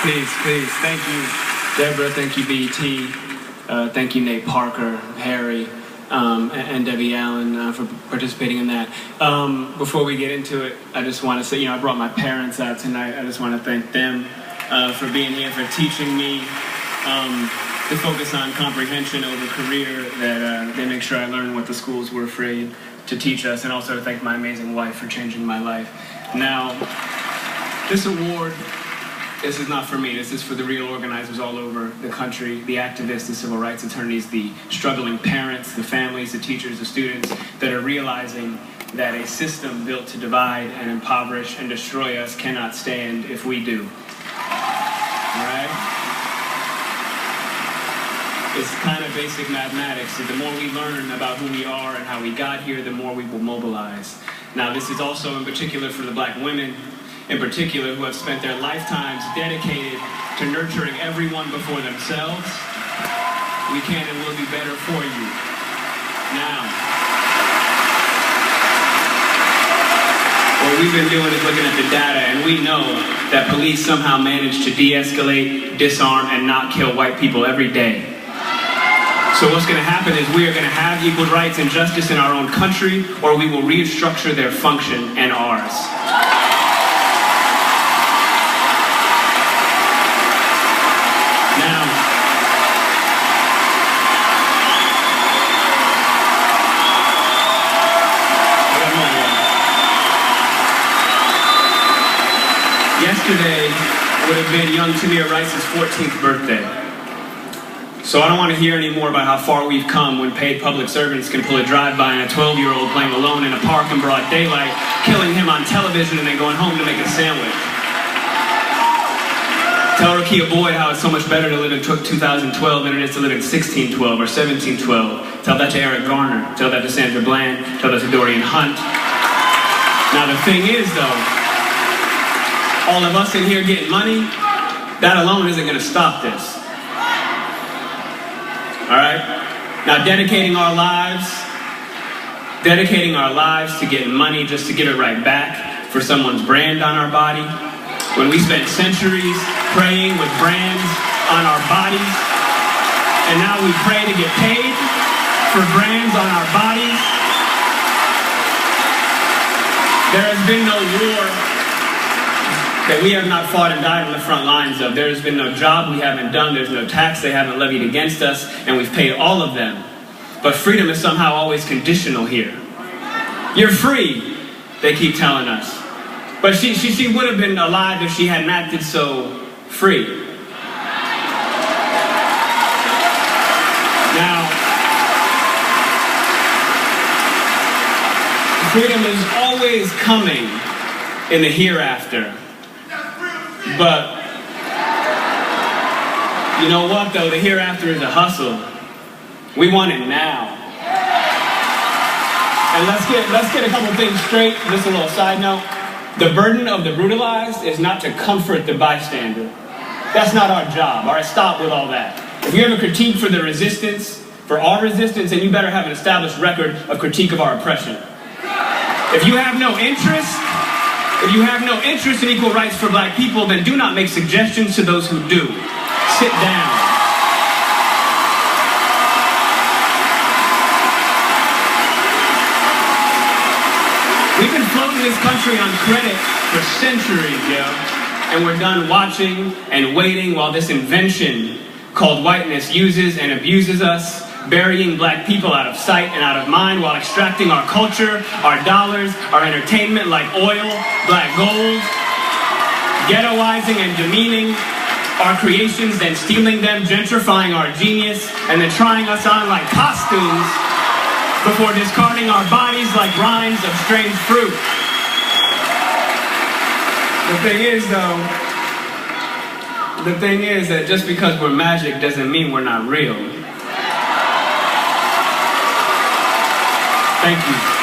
Please, please. Thank you, Deborah. Thank you, BET. Thank you, Nate Parker, Harry, and Debbie Allen for participating in that. Before we get into it, I just want to say, I brought my parents out tonight. I just want to thank them for being here, for teaching me to focus on comprehension over career, that they make sure I learn what the schools were afraid to teach us, and also to thank my amazing wife for changing my life. Now, this award, this is not for me. This is for the real organizers all over the country, the activists, the civil rights attorneys, the struggling parents, the families, the teachers, the students that are realizing that a system built to divide and impoverish and destroy us cannot stand if we do. All right? It's kind of basic mathematics. The more we learn about who we are and how we got here, the more we will mobilize. Now, this is also in particular for the black women, in particular, who have spent their lifetimes dedicated to nurturing everyone before themselves. We can and will do better for you. Now, what we've been doing is looking at the data, and we know that police somehow manage to de-escalate, disarm, and not kill white people every day. So what's going to happen is we are going to have equal rights and justice in our own country, or we will restructure their function and ours. Now, yesterday would have been young Tamir Rice's 14th birthday. So I don't want to hear any more about how far we've come when paid public servants can pull a drive-by on a 12-year-old playing alone in a park in broad daylight, killing him on television and then going home to make a sandwich. Tell Rakia Boyd how it's so much better to live in 2012 than it is to live in 1612 or 1712. Tell that to Eric Garner. Tell that to Sandra Bland. Tell that to Dorian Hunt. Now the thing is, though, all of us in here getting money, that alone isn't going to stop this. All right? Now, dedicating our lives to getting money just to give it right back for someone's brand on our body, when we spent centuries praying with brands on our bodies, and now we pray to get paid for brands on our bodies. There has been no war that we have not fought and died on the front lines of. There has been no job we haven't done. There's no tax they haven't levied against us, and we've paid all of them. But freedom is somehow always conditional here. You're free, they keep telling us. But she would have been alive if she hadn't acted so free. Now, freedom is always coming in the hereafter. But, you know what though, the hereafter is a hustle. We want it now. And let's get a couple things straight, just a little side note. The burden of the brutalized is not to comfort the bystander. That's not our job, all right? Stop with all that. If you have a critique for the resistance, for our resistance, then you better have an established record of critique of our oppression. If you have no interest in equal rights for black people, then do not make suggestions to those who do. Sit down. We've been floating this country on credit for centuries, yo. And we're done watching and waiting while this invention called whiteness uses and abuses us, burying black people out of sight and out of mind while extracting our culture, our dollars, our entertainment like oil, black gold, ghettoizing and demeaning our creations, then stealing them, gentrifying our genius, and then trying us on like costumes before discarding our bodies like rinds of strange fruit. The thing is that just because we're magic doesn't mean we're not real. Thank you.